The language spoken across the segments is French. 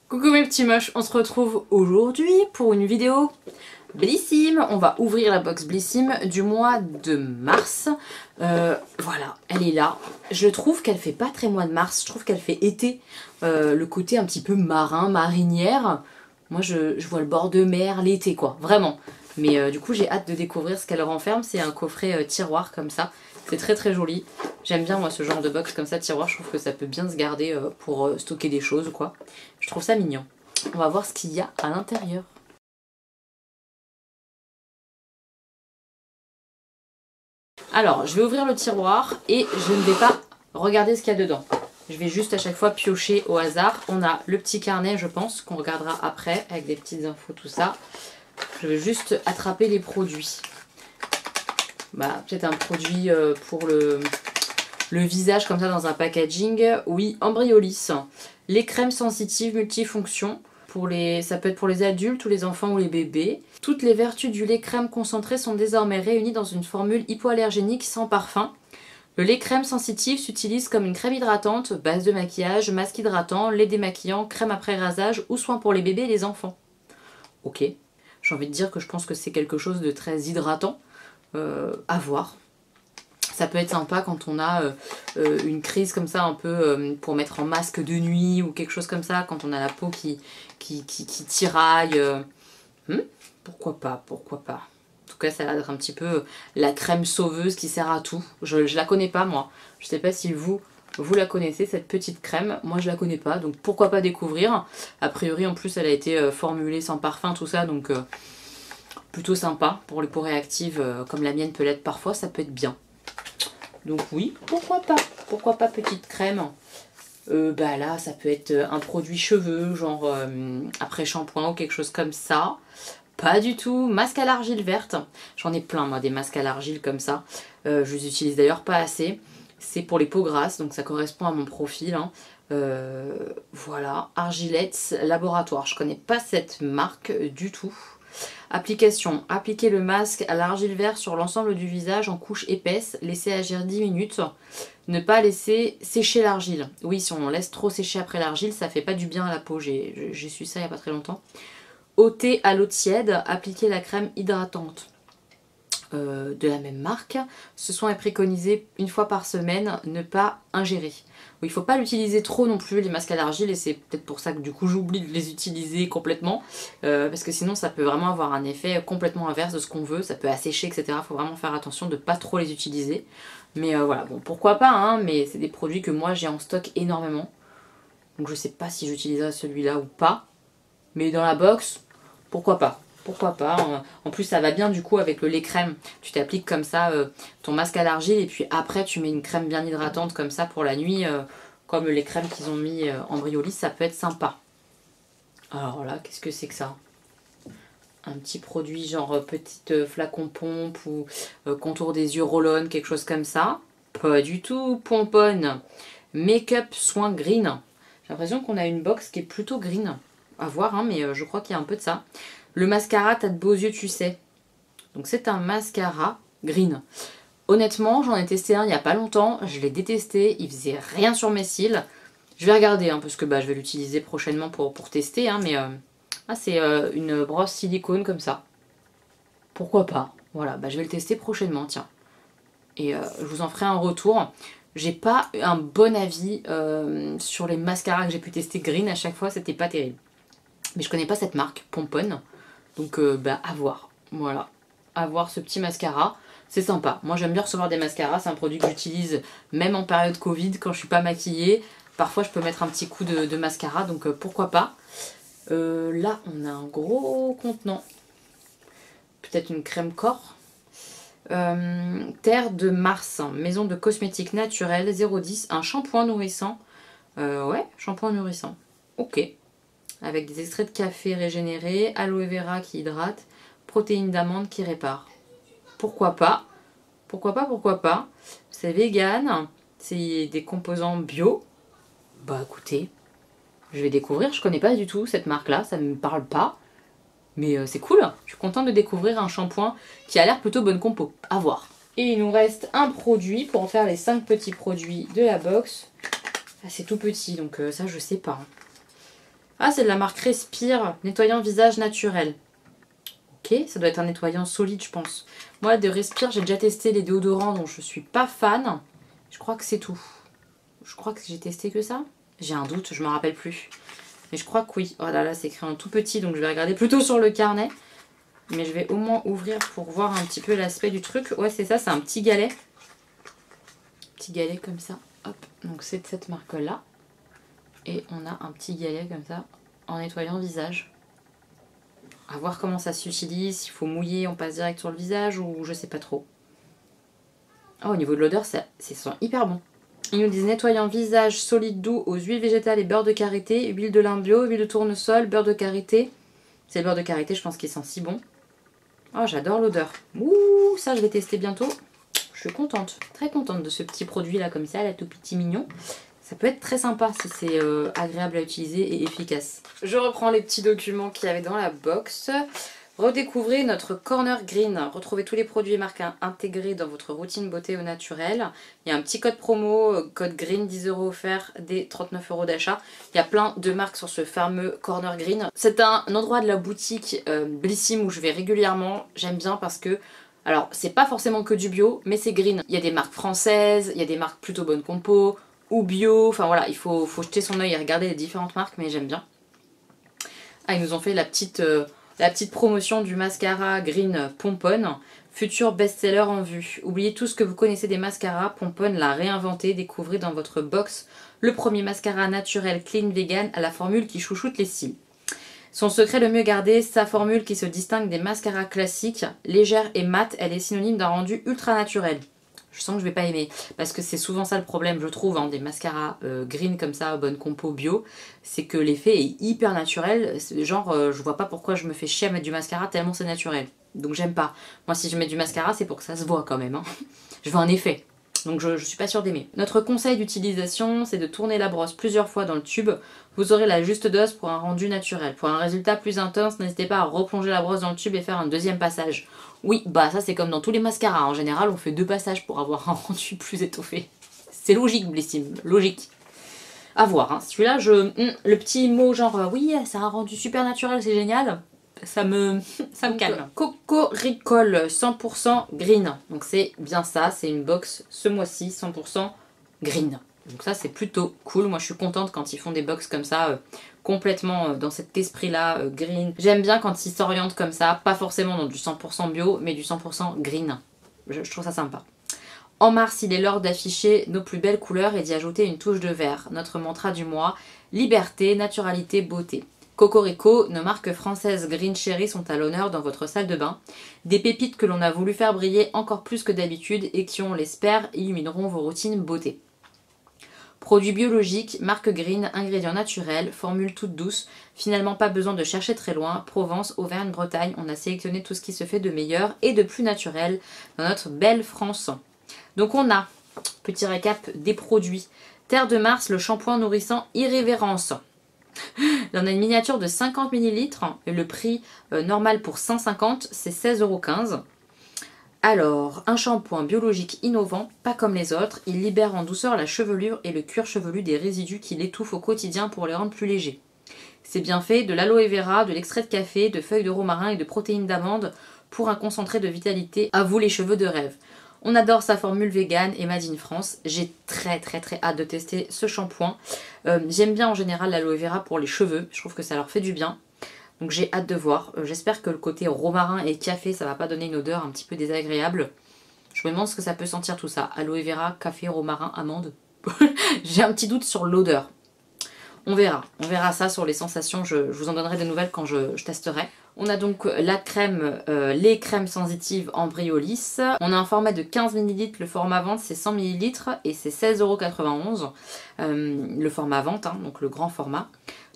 Coucou mes petits moches, on se retrouve aujourd'hui pour une vidéo Blissim. On va ouvrir la box Blissim du mois de mars. Voilà, elle est là. Je trouve qu'elle fait pas très mois de mars, je trouve qu'elle fait été. Le côté un petit peu marin, marinière. Moi je vois le bord de mer, l'été quoi, vraiment. Mais du coup j'ai hâte de découvrir ce qu'elle renferme. C'est un coffret tiroir comme ça. C'est très très joli. J'aime bien moi ce genre de box comme ça, tiroir. Je trouve que ça peut bien se garder pour stocker des choses ou quoi. Je trouve ça mignon. On va voir ce qu'il y a à l'intérieur. Alors, je vais ouvrir le tiroir et je ne vais pas regarder ce qu'il y a dedans. Je vais juste à chaque fois piocher au hasard. On a le petit carnet, je pense, qu'on regardera après, avec des petites infos, tout ça. Je vais juste attraper les produits. Bah, peut-être un produit pour le visage, comme ça, dans un packaging. Oui, Embryolisse. Les crèmes sensitives multifonctions. Ça peut être pour les adultes ou les enfants ou les bébés. Toutes les vertus du lait crème concentré sont désormais réunies dans une formule hypoallergénique sans parfum. Le lait crème sensitive s'utilise comme une crème hydratante, base de maquillage, masque hydratant, lait démaquillant, crème après rasage ou soin pour les bébés et les enfants. Ok, j'ai envie de dire que je pense que c'est quelque chose de très hydratant. À voir. Ça peut être sympa quand on a une crise comme ça, un peu pour mettre en masque de nuit ou quelque chose comme ça, quand on a la peau qui tiraille. Pourquoi pas, pourquoi pas. En tout cas, ça a l'air d'être un petit peu la crème sauveuse qui sert à tout. Je la connais pas, moi. Je sais pas si vous la connaissez, cette petite crème. Moi, je la connais pas, donc pourquoi pas découvrir. A priori, en plus, elle a été formulée sans parfum, tout ça, donc plutôt sympa. Pour les peaux réactives, comme la mienne peut l'être parfois, ça peut être bien. Donc oui, pourquoi pas. Pourquoi pas petite crème. Bah là, ça peut être un produit cheveux, genre après shampoing ou quelque chose comme ça. Pas du tout. Masque à l'argile verte. J'en ai plein, moi, des masques à l'argile comme ça. Je les utilise d'ailleurs pas assez. C'est pour les peaux grasses, donc ça correspond à mon profil. Hein. Voilà. Argilette Laboratoire. Je connais pas cette marque du tout. Application. Appliquer le masque à l'argile verte sur l'ensemble du visage en couche épaisse. Laisser agir 10 minutes. Ne pas laisser sécher l'argile. Oui, si on laisse trop sécher après l'argile, ça fait pas du bien à la peau. J'ai su ça il y a pas très longtemps. Ôter à l'eau tiède, appliquer la crème hydratante de la même marque. Ce soin est préconisé une fois par semaine, ne pas ingérer. Oui, il ne faut pas l'utiliser trop non plus, les masques à l'argile, et c'est peut-être pour ça que du coup j'oublie de les utiliser complètement, parce que sinon ça peut vraiment avoir un effet complètement inverse de ce qu'on veut, ça peut assécher, etc. Il faut vraiment faire attention de ne pas trop les utiliser. Mais voilà, bon, pourquoi pas, hein, mais c'est des produits que moi j'ai en stock énormément. Donc je sais pas si j'utiliserai celui-là ou pas, mais dans la box, pourquoi pas. Pourquoi pas. En plus, ça va bien du coup avec le lait crème. Tu t'appliques comme ça ton masque à l'argile et puis après, tu mets une crème bien hydratante comme ça pour la nuit. Comme les crèmes qu'ils ont mis en Briolis, ça peut être sympa. Alors là, qu'est-ce que c'est que ça? Un petit produit genre petite flacon pompe ou contour des yeux roll-on, quelque chose comme ça. Pas du tout. Pomponne. Make-up soin green. J'ai l'impression qu'on a une box qui est plutôt green. À voir, hein, mais je crois qu'il y a un peu de ça. Le mascara, t'as de beaux yeux, tu sais. Donc c'est un mascara green. Honnêtement, j'en ai testé un il n'y a pas longtemps. Je l'ai détesté. Il faisait rien sur mes cils. Je vais regarder, hein, parce que bah, je vais l'utiliser prochainement pour tester. Hein, mais c'est une brosse silicone comme ça. Pourquoi pas? Voilà, bah, je vais le tester prochainement, tiens. Et je vous en ferai un retour. J'ai pas un bon avis sur les mascaras que j'ai pu tester green. À chaque fois, c'était pas terrible. Mais je connais pas cette marque, Pomponne. Donc bah à voir. Voilà. À voir ce petit mascara. C'est sympa. Moi j'aime bien recevoir des mascaras. C'est un produit que j'utilise même en période Covid quand je suis pas maquillée. Parfois je peux mettre un petit coup de mascara. Donc pourquoi pas. Là on a un gros contenant. Peut-être une crème corps. Terre de Mars. Maison de cosmétiques naturels 010. Un shampoing nourrissant. Ouais, shampoing nourrissant. Ok. Avec des extraits de café régénérés, aloe vera qui hydrate, protéines d'amande qui répare. Pourquoi pas? Pourquoi pas, pourquoi pas? C'est vegan, c'est des composants bio. Bah écoutez, je vais découvrir, je connais pas du tout cette marque-là, ça ne me parle pas. Mais c'est cool, je suis contente de découvrir un shampoing qui a l'air plutôt bonne compo. À voir. Et il nous reste un produit pour en faire les 5 petits produits de la box. Ah, c'est tout petit, donc ça je sais pas. Ah, c'est de la marque Respire, nettoyant visage naturel. Ok, ça doit être un nettoyant solide, je pense. Moi, de Respire, j'ai déjà testé les déodorants dont je suis pas fan. Je crois que c'est tout. Je crois que j'ai testé que ça. J'ai un doute, je me rappelle plus. Mais je crois que oui. Oh là là, c'est écrit en tout petit, donc je vais regarder plutôt sur le carnet. Mais je vais au moins ouvrir pour voir un petit peu l'aspect du truc. Ouais, c'est ça, c'est un petit galet. Petit galet comme ça. Hop, donc c'est de cette marque-là. Et on a un petit galet comme ça, en nettoyant visage. À voir comment ça s'utilise, s'il faut mouiller, on passe direct sur le visage ou je sais pas trop. Oh, au niveau de l'odeur, ça sent hyper bon. Ils nous disent nettoyant visage solide doux aux huiles végétales et beurre de karité, huile de lin bio, huile de tournesol, beurre de karité. C'est le beurre de karité, je pense qu'il sent si bon. Oh, j'adore l'odeur. Ouh, ça je vais tester bientôt. Je suis contente, très contente de ce petit produit là comme ça, là tout petit mignon. Ça peut être très sympa si c'est agréable à utiliser et efficace. Je reprends les petits documents qu'il y avait dans la box. Redécouvrez notre Corner Green. Retrouvez tous les produits et marques intégrés dans votre routine beauté au naturel. Il y a un petit code promo, code Green, 10 € offert, des 39 € d'achat. Il y a plein de marques sur ce fameux Corner Green. C'est un endroit de la boutique Blissim où je vais régulièrement. J'aime bien parce que, alors c'est pas forcément que du bio, mais c'est green. Il y a des marques françaises, il y a des marques plutôt bonne compo, ou bio, enfin voilà, il faut jeter son œil et regarder les différentes marques, mais j'aime bien. Ah, ils nous ont fait la petite promotion du mascara Green Pomponne, futur best-seller en vue. Oubliez tout ce que vous connaissez des mascaras, Pomponne l'a réinventé, découvrez dans votre box le premier mascara naturel clean vegan à la formule qui chouchoute les cils. Son secret le mieux gardé, sa formule qui se distingue des mascaras classiques, légère et mate, elle est synonyme d'un rendu ultra naturel. Je sens que je vais pas aimer, parce que c'est souvent ça le problème, je trouve, hein, des mascaras green comme ça, bonne compo bio, c'est que l'effet est hyper naturel, genre je vois pas pourquoi je me fais chier à mettre du mascara tellement c'est naturel, donc j'aime pas. Moi si je mets du mascara c'est pour que ça se voit quand même, hein. Je veux un effet, donc je suis pas sûre d'aimer. Notre conseil d'utilisation, c'est de tourner la brosse plusieurs fois dans le tube, vous aurez la juste dose pour un rendu naturel. Pour un résultat plus intense, n'hésitez pas à replonger la brosse dans le tube et faire un deuxième passage. Oui, bah ça c'est comme dans tous les mascaras. En général, on fait 2 passages pour avoir un rendu plus étoffé. C'est logique, Blissim, logique. À voir, hein. Celui-là, le petit mot genre oui, c'est un rendu super naturel, c'est génial, ça me calme. Cocoricolle 100% green. Donc c'est bien ça, c'est une box ce mois-ci 100% green. Donc ça c'est plutôt cool, moi je suis contente quand ils font des box comme ça, complètement dans cet esprit-là, green. J'aime bien quand ils s'orientent comme ça, pas forcément dans du 100% bio, mais du 100% green. Je trouve ça sympa. En mars, il est l'heure d'afficher nos plus belles couleurs et d'y ajouter une touche de vert. Notre mantra du mois, liberté, naturalité, beauté. Cocorico, nos marques françaises Green Cherry sont à l'honneur dans votre salle de bain. Des pépites que l'on a voulu faire briller encore plus que d'habitude et qui, on l'espère, illumineront vos routines beauté. Produits biologiques, marque Green, ingrédients naturels, formule toute douce. Finalement, pas besoin de chercher très loin. Provence, Auvergne, Bretagne, on a sélectionné tout ce qui se fait de meilleur et de plus naturel dans notre belle France. Donc on a, petit récap des produits. Terre de Mars, le shampoing nourrissant Irrévérence. On a une miniature de 50 ml. Le prix normal pour 150, c'est 16,15 €. Alors, un shampoing biologique innovant, pas comme les autres, il libère en douceur la chevelure et le cuir chevelu des résidus qui l'étouffent au quotidien pour les rendre plus légers. C'est bien fait, de l'aloe vera, de l'extrait de café, de feuilles de romarin et de protéines d'amande pour un concentré de vitalité. À vous les cheveux de rêve. On adore sa formule vegan et made in France. J'ai très hâte de tester ce shampoing. J'aime bien en général l'aloe vera pour les cheveux, je trouve que ça leur fait du bien. Donc j'ai hâte de voir. J'espère que le côté romarin et café, ça va pas donner une odeur un petit peu désagréable. Je me demande ce que ça peut sentir tout ça. Aloe vera, café, romarin, amande. J'ai un petit doute sur l'odeur. On verra ça sur les sensations. Je vous en donnerai des nouvelles quand je testerai. On a donc la crème, les crèmes sensitives en Briolis. On a un format de 15 ml, le format vente c'est 100 ml et c'est 16,91 €. Le format vente, hein, donc le grand format.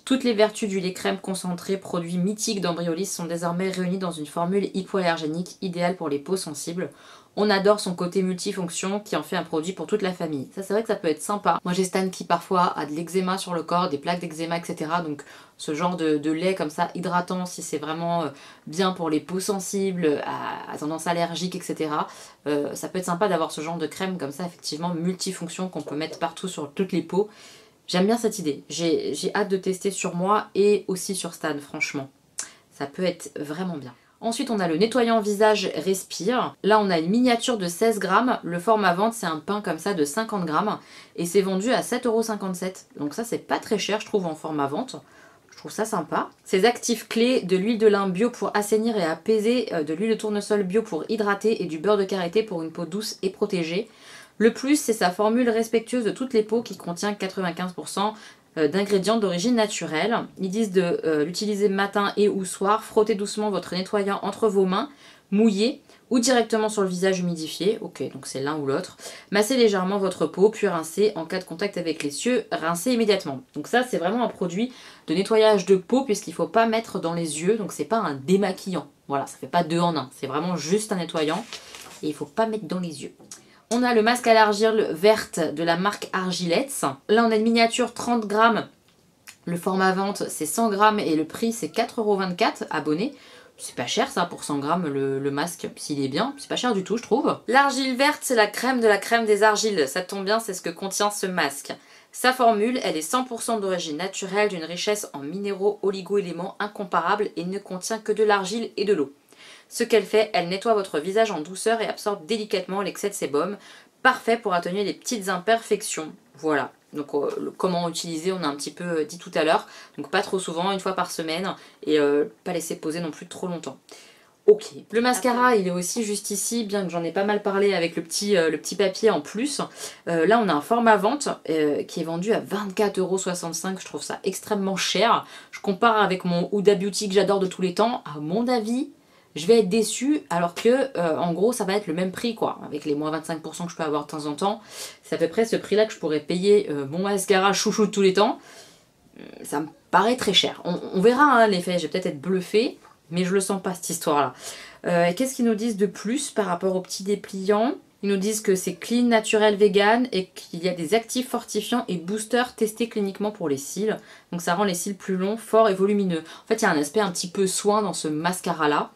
Toutes les vertus du lait crème concentré, produit mythique d'Embryolis, sont désormais réunies dans une formule hypoallergénique idéale pour les peaux sensibles. On adore son côté multifonction qui en fait un produit pour toute la famille. Ça c'est vrai que ça peut être sympa. Moi j'ai Stan qui parfois a de l'eczéma sur le corps, des plaques d'eczéma, etc. Donc ce genre de lait comme ça hydratant, si c'est vraiment bien pour les peaux sensibles, à tendance allergique, etc. Ça peut être sympa d'avoir ce genre de crème comme ça, effectivement multifonction qu'on peut mettre partout sur toutes les peaux. J'aime bien cette idée. J'ai hâte de tester sur moi et aussi sur Stan, franchement. Ça peut être vraiment bien. Ensuite, on a le nettoyant visage Respire. Là, on a une miniature de 16 grammes. Le format vente, c'est un pain comme ça de 50 grammes. Et c'est vendu à 7,57 €. Donc ça, c'est pas très cher, je trouve, en format vente. Je trouve ça sympa. Ces actifs clés, de l'huile de lin bio pour assainir et apaiser, de l'huile de tournesol bio pour hydrater et du beurre de karité pour une peau douce et protégée. Le plus, c'est sa formule respectueuse de toutes les peaux qui contient 95% d'ingrédients d'origine naturelle. Ils disent de l'utiliser matin et ou soir, frottez doucement votre nettoyant entre vos mains, mouillez ou directement sur le visage humidifié. Ok, donc c'est l'un ou l'autre. Massez légèrement votre peau, puis rincez en cas de contact avec les yeux, rincez immédiatement. Donc ça, c'est vraiment un produit de nettoyage de peau puisqu'il ne faut pas mettre dans les yeux, donc c'est pas un démaquillant. Voilà, ça fait pas 2 en 1, c'est vraiment juste un nettoyant et il ne faut pas mettre dans les yeux. On a le masque à l'argile verte de la marque Argilettes. Là, on a une miniature 30 grammes. Le format vente, c'est 100 grammes et le prix, c'est 4,24 € abonné. C'est pas cher ça pour 100 grammes le masque, s'il est bien. C'est pas cher du tout, je trouve. L'argile verte, c'est la crème de la crème des argiles. Ça tombe bien, c'est ce que contient ce masque. Sa formule, elle est 100% d'origine naturelle, d'une richesse en minéraux, oligo-éléments incomparables et ne contient que de l'argile et de l'eau. Ce qu'elle fait, elle nettoie votre visage en douceur et absorbe délicatement l'excès de sébum. Parfait pour atténuer les petites imperfections. Voilà. Donc comment utiliser, on a un petit peu dit tout à l'heure. Donc pas trop souvent, une fois par semaine. Et pas laisser poser non plus trop longtemps. Ok. Le mascara, il est aussi juste ici, bien que j'en ai pas mal parlé avec le petit papier en plus. Là, on a un format vente qui est vendu à 24,65 €. Je trouve ça extrêmement cher. Je compare avec mon Huda Beauty que j'adore de tous les temps. À mon avis, je vais être déçue alors que en gros ça va être le même prix quoi, avec les moins 25% que je peux avoir de temps en temps. C'est à peu près ce prix là que je pourrais payer mon mascara chouchou de tous les temps. Ça me paraît très cher. On verra hein, l'effet, je vais peut-être être bluffée, mais je le sens pas cette histoire là. Qu'est-ce qu'ils nous disent de plus par rapport au petit dépliant? Ils nous disent que c'est clean, naturel, vegan et qu'il y a des actifs fortifiants et boosters testés cliniquement pour les cils. Donc ça rend les cils plus longs, forts et volumineux. En fait, il y a un aspect un petit peu soin dans ce mascara-là.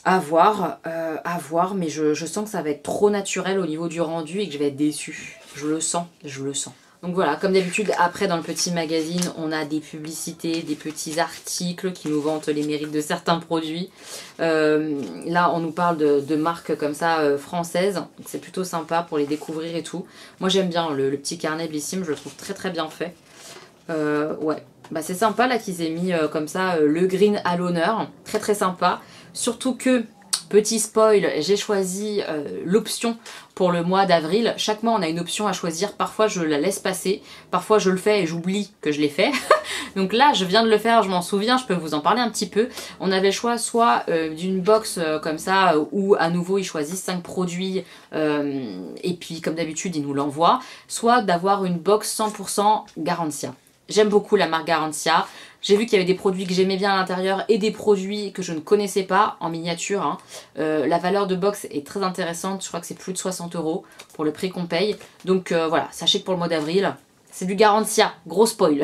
À voir, mais je sens que ça va être trop naturel au niveau du rendu et que je vais être déçue. Je le sens, je le sens. Donc voilà, comme d'habitude, après dans le petit magazine, on a des publicités, des petits articles qui nous vantent les mérites de certains produits. Là, on nous parle de marques comme ça françaises, c'est plutôt sympa pour les découvrir et tout. Moi j'aime bien le petit carnet Blissim, je le trouve très très bien fait. Ouais, bah c'est sympa là qu'ils aient mis comme ça le green à l'honneur, très très sympa. Surtout que, petit spoil, j'ai choisi l'option pour le mois d'avril. Chaque mois on a une option à choisir, parfois je la laisse passer, parfois je le fais et j'oublie que je l'ai fait. Donc là je viens de le faire, je m'en souviens, je peux vous en parler un petit peu. On avait le choix soit d'une box comme ça où à nouveau ils choisissent 5 produits et puis comme d'habitude ils nous l'envoient, soit d'avoir une box 100% Garantia. J'aime beaucoup la marque Garantia. J'ai vu qu'il y avait des produits que j'aimais bien à l'intérieur et des produits que je ne connaissais pas en miniature. Hein. La valeur de box est très intéressante. Je crois que c'est plus de 60 € pour le prix qu'on paye. Donc voilà, sachez que pour le mois d'avril, c'est du Garantia. Gros spoil.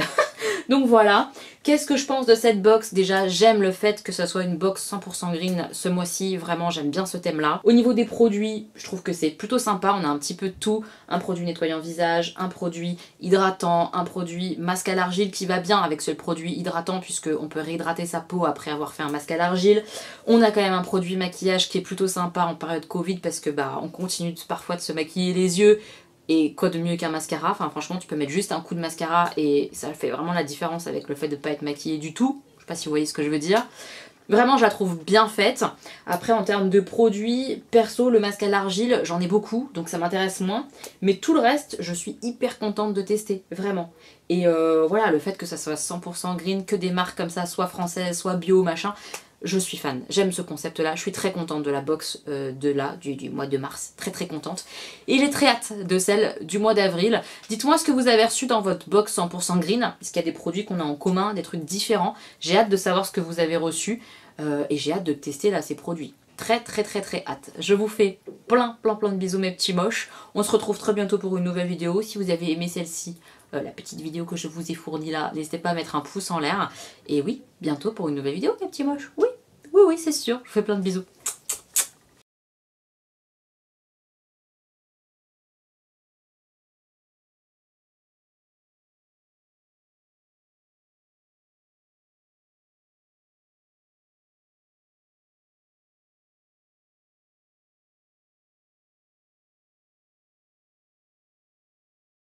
Donc voilà, qu'est-ce que je pense de cette box? Déjà, j'aime le fait que ce soit une box 100% green ce mois-ci, vraiment j'aime bien ce thème-là. Au niveau des produits, je trouve que c'est plutôt sympa, on a un petit peu de tout. Un produit nettoyant visage, un produit hydratant, un produit masque à l'argile qui va bien avec ce produit hydratant puisqu'on peut réhydrater sa peau après avoir fait un masque à l'argile. On a quand même un produit maquillage qui est plutôt sympa en période Covid parce que bah on continue parfois de se maquiller les yeux. Et quoi de mieux qu'un mascara, enfin franchement tu peux mettre juste un coup de mascara et ça fait vraiment la différence avec le fait de ne pas être maquillée du tout. Je sais pas si vous voyez ce que je veux dire. Vraiment je la trouve bien faite. Après en termes de produits, perso le masque à l'argile j'en ai beaucoup donc ça m'intéresse moins. Mais tout le reste je suis hyper contente de tester, vraiment. Et voilà le fait que ça soit 100% green, que des marques comme ça, soit françaises, soit bio, machin. Je suis fan, j'aime ce concept là, je suis très contente de la box du mois de mars, très très contente. Et j'ai très hâte de celle du mois d'avril. Dites-moi ce que vous avez reçu dans votre box 100% green, est-ce qu'il y a des produits qu'on a en commun, des trucs différents. J'ai hâte de savoir ce que vous avez reçu et j'ai hâte de tester là ces produits. Très très très très hâte. Je vous fais plein de bisous mes petits moches. On se retrouve très bientôt pour une nouvelle vidéo. Si vous avez aimé celle-ci, la petite vidéo que je vous ai fournie là, n'hésitez pas à mettre un pouce en l'air. Et oui, bientôt pour une nouvelle vidéo mes petits moches. Oui, c'est sûr. Je vous fais plein de bisous.